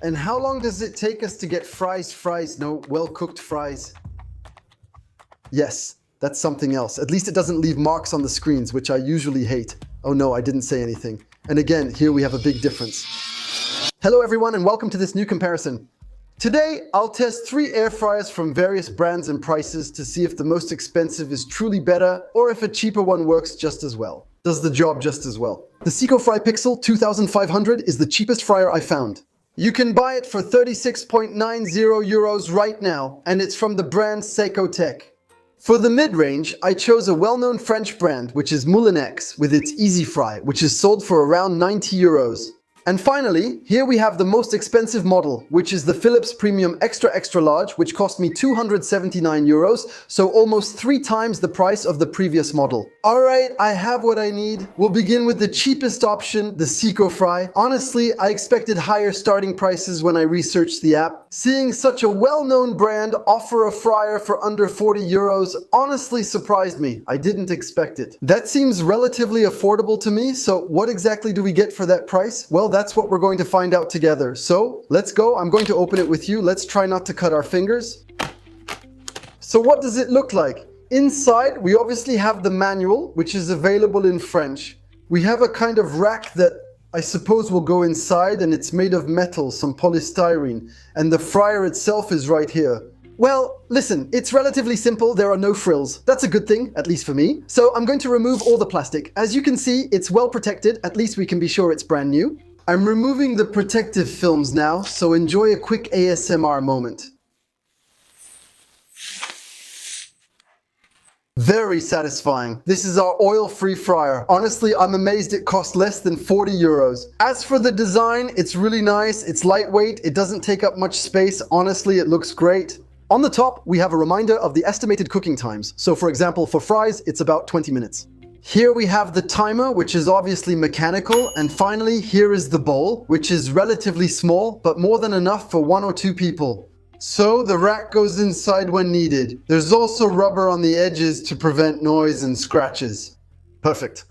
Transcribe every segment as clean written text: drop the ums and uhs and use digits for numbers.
And how long does it take us to get well-cooked fries? Yes, that's something else. At least it doesn't leave marks on the screens, which I usually hate. Oh no, I didn't say anything. And again, here we have a big difference. Hello everyone and welcome to this new comparison. Today, I'll test 3 air fryers from various brands and prices to see if the most expensive is truly better or if a cheaper one works just as well. Does the job just as well. The Seco Fry Pixel 2500 is the cheapest fryer I found. You can buy it for 36.90 euros right now, and it's from the brand Seco Tech. For the mid-range, I chose a well-known French brand, which is Moulinex, with its Easy Fry, which is sold for around 90 euros. And finally, here we have the most expensive model, which is the Philips Premium Extra Large, which cost me 279 euros, so almost 3 times the price of the previous model. Alright, I have what I need. We'll begin with the cheapest option, the Seco Fry. Honestly, I expected higher starting prices when I researched the app. Seeing such a well-known brand offer a fryer for under 40 euros honestly surprised me. I didn't expect it. That seems relatively affordable to me, so what exactly do we get for that price? Well, that's what we're going to find out together. So let's go. I'm going to open it with you. Let's try not to cut our fingers. So what does it look like? Inside, we obviously have the manual, which is available in French. We have a kind of rack that I suppose will go inside, and it's made of metal, some polystyrene, and the fryer itself is right here. Well, listen, it's relatively simple. There are no frills. That's a good thing, at least for me. So I'm going to remove all the plastic. As you can see, it's well protected. At least we can be sure it's brand new. I'm removing the protective films now, so enjoy a quick ASMR moment. Very satisfying. This is our oil-free fryer. Honestly, I'm amazed it cost less than 40 euros. As for the design, it's really nice. It's lightweight. It doesn't take up much space. Honestly, it looks great. On the top, we have a reminder of the estimated cooking times. So for example, for fries, it's about 20 minutes. Here we have the timer, which is obviously mechanical. And finally, here is the bowl, which is relatively small, but more than enough for 1 or 2 people. So the rack goes inside when needed. There's also rubber on the edges to prevent noise and scratches. Perfect.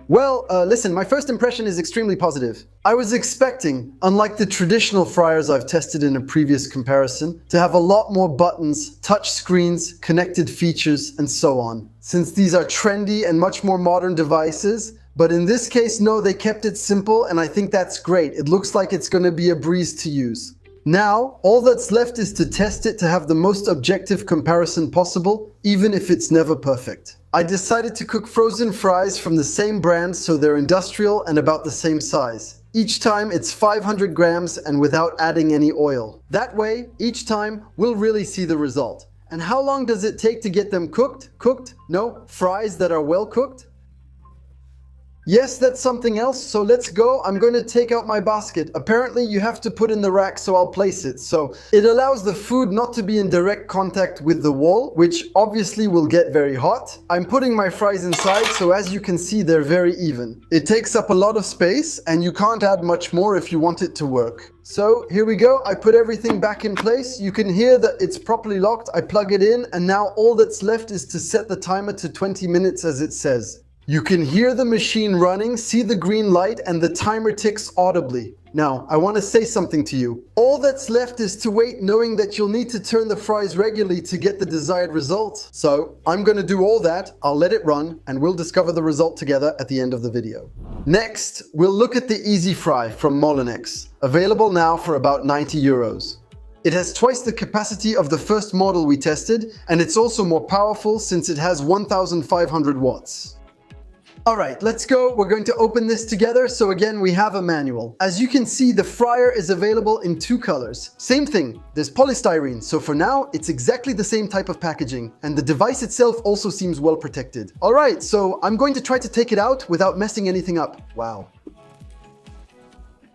Well, listen, my first impression is extremely positive. I was expecting, unlike the traditional fryers I've tested in a previous comparison, to have a lot more buttons, touch screens, connected features, and so on. Since these are trendy and much more modern devices, but in this case, no, they kept it simple, and I think that's great. It looks like it's going to be a breeze to use. Now, all that's left is to test it to have the most objective comparison possible, even if it's never perfect. I decided to cook frozen fries from the same brand, so they're industrial and about the same size. Each time it's 500 grams and without adding any oil. That way, each time, we'll really see the result. And how long does it take to get them cooked? No, fries that are well cooked? Yes, that's something else, so let's go. I'm going to take out my basket. Apparently you have to put in the rack, so I'll place it. So it allows the food not to be in direct contact with the wall, which obviously will get very hot. I'm putting my fries inside, so as you can see, they're very even. It takes up a lot of space, and you can't add much more if you want it to work. So here we go. I put everything back in place. You can hear that it's properly locked. I plug it in, and now all that's left is to set the timer to 20 minutes as it says. You can hear the machine running, see the green light, and the timer ticks audibly. Now, I want to say something to you. All that's left is to wait, knowing that you'll need to turn the fries regularly to get the desired result. So, I'm going to do all that, I'll let it run, and we'll discover the result together at the end of the video. Next, we'll look at the Easy Fry from Moulinex, available now for about 90 euros. It has twice the capacity of the first model we tested, and it's also more powerful since it has 1500 watts. Alright, let's go. We're going to open this together. So again, we have a manual. As you can see, the fryer is available in 2 colors. Same thing, there's polystyrene. So for now, it's exactly the same type of packaging. And the device itself also seems well protected. Alright, so I'm going to try to take it out without messing anything up. Wow.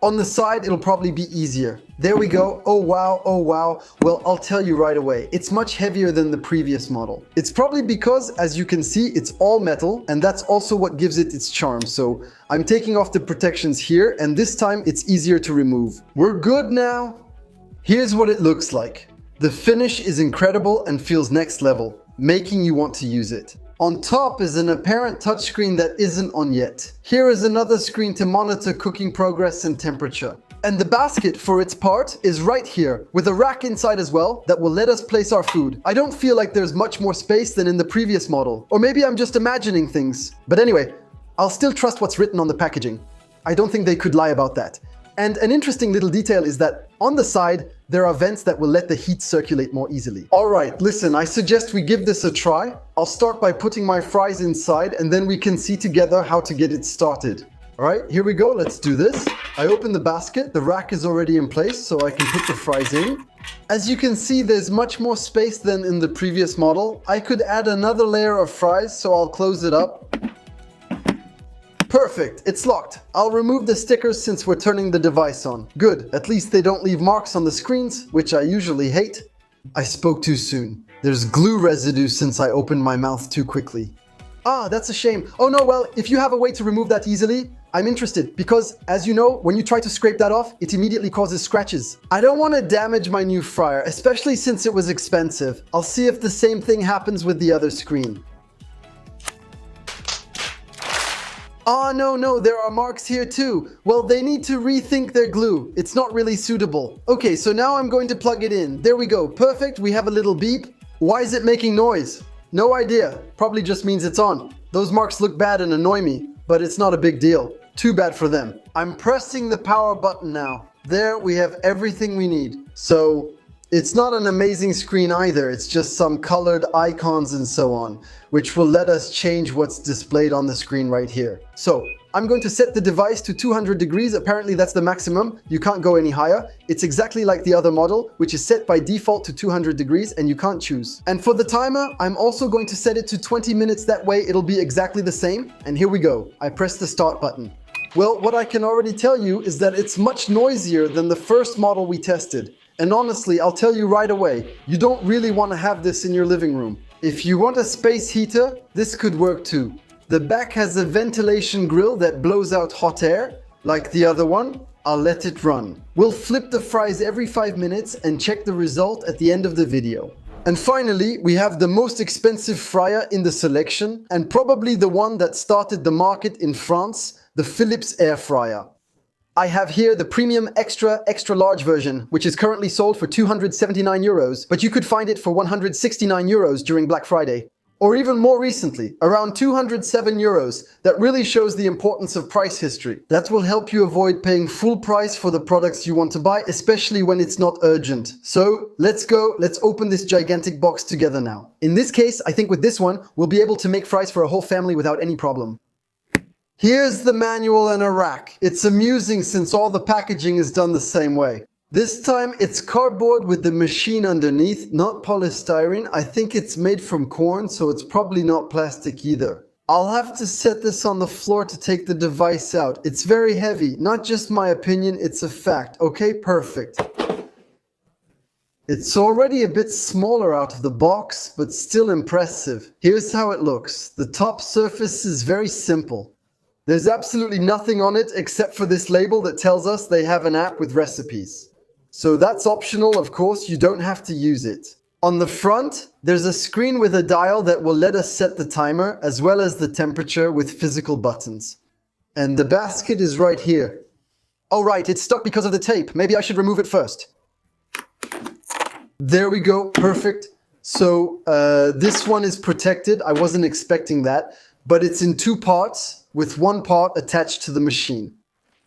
On the side, it'll probably be easier. There we go. Oh wow, oh wow. Well, I'll tell you right away, it's much heavier than the previous model. It's probably because, as you can see, it's all metal, and that's also what gives it its charm. So I'm taking off the protections here, and this time it's easier to remove. We're good now. Here's what it looks like. The finish is incredible and feels next level, making you want to use it. On top is an apparent touchscreen that isn't on yet. Here is another screen to monitor cooking progress and temperature. And the basket, for its part, is right here, with a rack inside as well that will let us place our food. I don't feel like there's much more space than in the previous model. Or maybe I'm just imagining things. But anyway, I'll still trust what's written on the packaging. I don't think they could lie about that. And an interesting little detail is that on the side, there are vents that will let the heat circulate more easily. All right, listen, I suggest we give this a try. I'll start by putting my fries inside and then we can see together how to get it started. All right, here we go. Let's do this. I open the basket. The rack is already in place, so I can put the fries in. As you can see, there's much more space than in the previous model. I could add another layer of fries, so I'll close it up. Perfect, it's locked. I'll remove the stickers since we're turning the device on. Good, at least they don't leave marks on the screens, which I usually hate. I spoke too soon. There's glue residue since I opened my mouth too quickly. Ah, that's a shame. Oh no, well, if you have a way to remove that easily, I'm interested because, as you know, when you try to scrape that off, it immediately causes scratches. I don't want to damage my new fryer, especially since it was expensive. I'll see if the same thing happens with the other screen. Ah, no, there are marks here too. Well, they need to rethink their glue. It's not really suitable. Okay, so now I'm going to plug it in. There we go. Perfect. We have a little beep. Why is it making noise? No idea. Probably just means it's on. Those marks look bad and annoy me, but it's not a big deal. Too bad for them. I'm pressing the power button now. There we have everything we need. So it's not an amazing screen either. It's just some colored icons and so on, which will let us change what's displayed on the screen right here. So I'm going to set the device to 200 degrees. Apparently that's the maximum. You can't go any higher. It's exactly like the other model, which is set by default to 200 degrees and you can't choose. And for the timer, I'm also going to set it to 20 minutes. That way it'll be exactly the same. And here we go. I press the start button. Well, what I can already tell you is that it's much noisier than the first model we tested. And honestly, I'll tell you right away, you don't really want to have this in your living room. If you want a space heater, this could work too. The back has a ventilation grill that blows out hot air. Like the other one, I'll let it run. We'll flip the fries every 5 minutes and check the result at the end of the video. And finally, we have the most expensive fryer in the selection and probably the one that started the market in France, the Philips air fryer. I have here the premium extra large version, which is currently sold for 279 euros, but you could find it for 169 euros during Black Friday. Or even more recently, around 207 euros. That really shows the importance of price history. That will help you avoid paying full price for the products you want to buy, especially when it's not urgent. So let's open this gigantic box together now. In this case, I think with this one, we'll be able to make fries for a whole family without any problem. Here's the manual and a rack. It's amusing since all the packaging is done the same way. This time it's cardboard with the machine underneath, not polystyrene. I think it's made from corn, so it's probably not plastic either. I'll have to set this on the floor to take the device out. It's very heavy, not just my opinion, it's a fact. Okay, perfect. It's already a bit smaller out of the box, but still impressive. Here's how it looks. The top surface is very simple. There's absolutely nothing on it except for this label that tells us they have an app with recipes. So that's optional, of course, you don't have to use it. On the front, there's a screen with a dial that will let us set the timer as well as the temperature with physical buttons. And the basket is right here. Oh right, it's stuck because of the tape. Maybe I should remove it first. There we go, perfect. So this one is protected. I wasn't expecting that, but it's in two parts, with one part attached to the machine.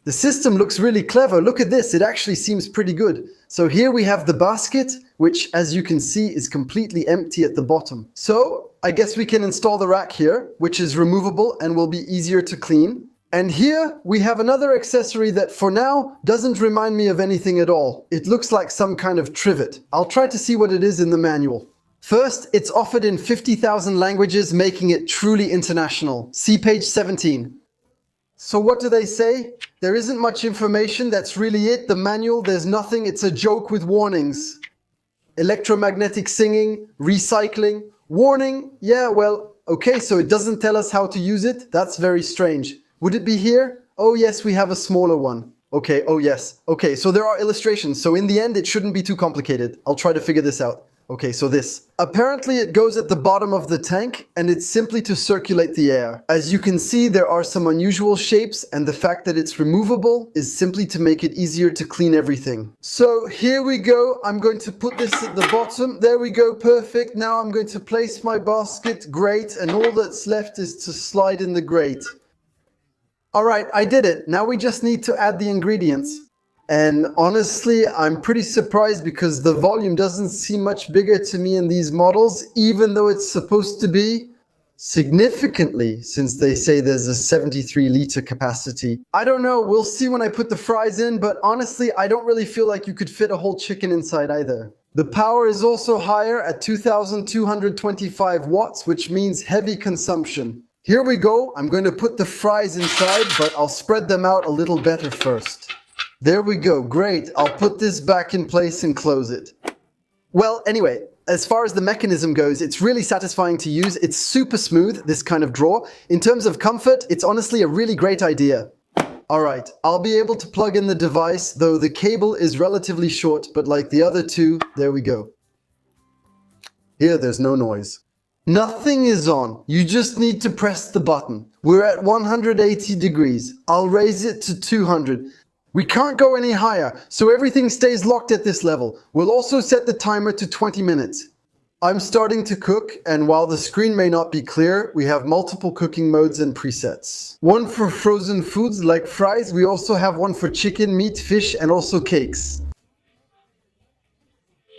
The system looks really clever. Look at this, it actually seems pretty good. So here we have the basket, which as you can see is completely empty at the bottom. So I guess we can install the rack here, which is removable and will be easier to clean. And here we have another accessory that for now doesn't remind me of anything at all. It looks like some kind of trivet. I'll try to see what it is in the manual. First, it's offered in 50,000 languages, making it truly international. See page 17. So what do they say? There isn't much information, that's really it. The manual, there's nothing, it's a joke with warnings. Electromagnetic singing, recycling, warning, yeah, well, okay, so it doesn't tell us how to use it? That's very strange. Would it be here? Oh yes, we have a smaller one. Okay, oh yes. Okay, so there are illustrations, so in the end it shouldn't be too complicated. I'll try to figure this out. Okay, so this. Apparently it goes at the bottom of the tank and it's simply to circulate the air. As you can see, there are some unusual shapes and the fact that it's removable is simply to make it easier to clean everything. So here we go. I'm going to put this at the bottom. There we go, perfect. Now I'm going to place my basket. Great, and all that's left is to slide in the grate. All right, I did it. Now we just need to add the ingredients. And honestly, I'm pretty surprised because the volume doesn't seem much bigger to me in these models, even though it's supposed to be significantly, since they say there's a 73-liter capacity. I don't know, we'll see when I put the fries in, but honestly, I don't really feel like you could fit a whole chicken inside either. The power is also higher at 2,225 watts, which means heavy consumption. Here we go. I'm going to put the fries inside, but I'll spread them out a little better first. There we go, great. I'll put this back in place and close it. Well, anyway, as far as the mechanism goes, it's really satisfying to use. It's super smooth, this kind of drawer. In terms of comfort, it's honestly a really great idea. All right, I'll be able to plug in the device, though the cable is relatively short, but like the other two, there we go. Here, there's no noise. Nothing is on. You just need to press the button. We're at 180 degrees. I'll raise it to 200. We can't go any higher, so everything stays locked at this level. We'll also set the timer to 20 minutes. I'm starting to cook, and while the screen may not be clear, we have multiple cooking modes and presets. One for frozen foods like fries. We also have one for chicken, meat, fish, and also cakes.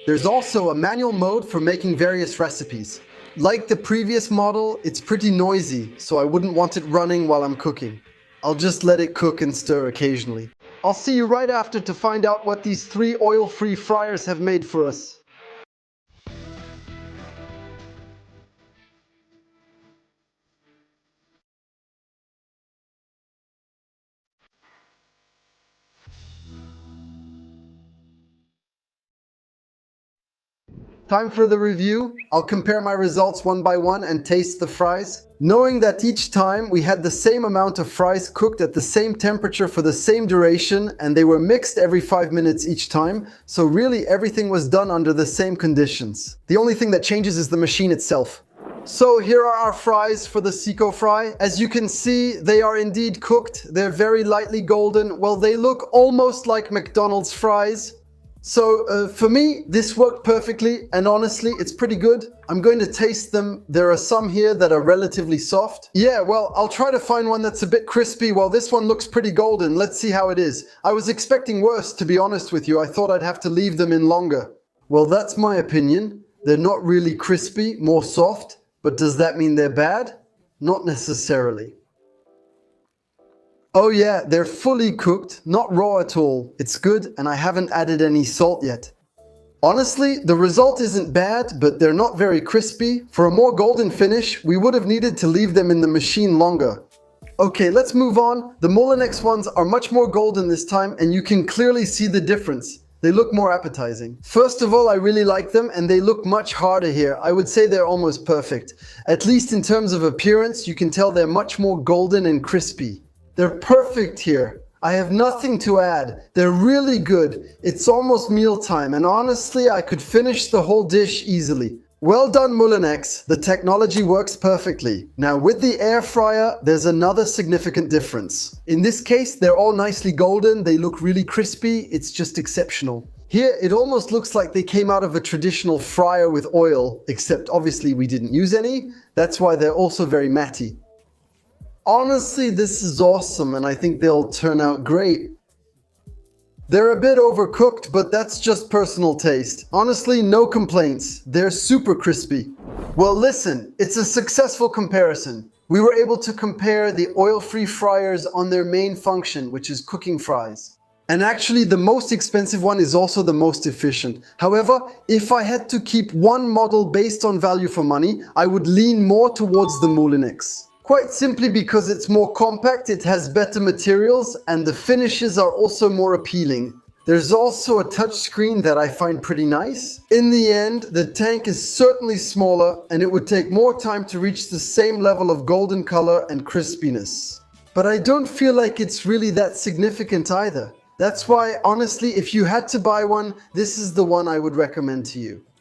There's also a manual mode for making various recipes. Like the previous model, it's pretty noisy, so I wouldn't want it running while I'm cooking. I'll just let it cook and stir occasionally. I'll see you right after to find out what these 3 oil-free fryers have made for us. Time for the review. I'll compare my results one by one and taste the fries. Knowing that each time we had the same amount of fries cooked at the same temperature for the same duration and they were mixed every 5 minutes each time, so really everything was done under the same conditions. The only thing that changes is the machine itself. So here are our fries for the Seco fry. As you can see, they are indeed cooked. They're very lightly golden. Well, they look almost like McDonald's fries. So for me, this worked perfectly, and honestly, it's pretty good. I'm going to taste them. There are some here that are relatively soft. Yeah, well, I'll try to find one that's a bit crispy. Well, this one looks pretty golden. Let's see how it is. I was expecting worse, to be honest with you. I thought I'd have to leave them in longer. Well, that's my opinion. They're not really crispy, more soft. But does that mean they're bad? Not necessarily. Oh yeah, they're fully cooked, not raw at all. It's good, and I haven't added any salt yet. Honestly, the result isn't bad, but they're not very crispy. For a more golden finish, we would have needed to leave them in the machine longer. Okay, let's move on. The Moulinex ones are much more golden this time, and you can clearly see the difference. They look more appetizing. First of all, I really like them, and they look much harder here. I would say they're almost perfect. At least in terms of appearance, you can tell they're much more golden and crispy. They're perfect here. I have nothing to add. They're really good. It's almost mealtime, and honestly, I could finish the whole dish easily. Well done, Moulinex. The technology works perfectly. Now, with the air fryer, there's another significant difference. In this case, they're all nicely golden. They look really crispy. It's just exceptional. Here, it almost looks like they came out of a traditional fryer with oil, except obviously we didn't use any. That's why they're also very matty. Honestly, this is awesome, and I think they'll turn out great. They're a bit overcooked, but that's just personal taste. Honestly, no complaints. They're super crispy. Well, listen, it's a successful comparison. We were able to compare the oil-free fryers on their main function, which is cooking fries. And actually, the most expensive one is also the most efficient. However, if I had to keep one model based on value for money, I would lean more towards the Moulinex. Quite simply because it's more compact, it has better materials, and the finishes are also more appealing. There's also a touch screen that I find pretty nice. In the end, the tank is certainly smaller, and it would take more time to reach the same level of golden color and crispiness. But I don't feel like it's really that significant either. That's why, honestly, if you had to buy one, this is the one I would recommend to you.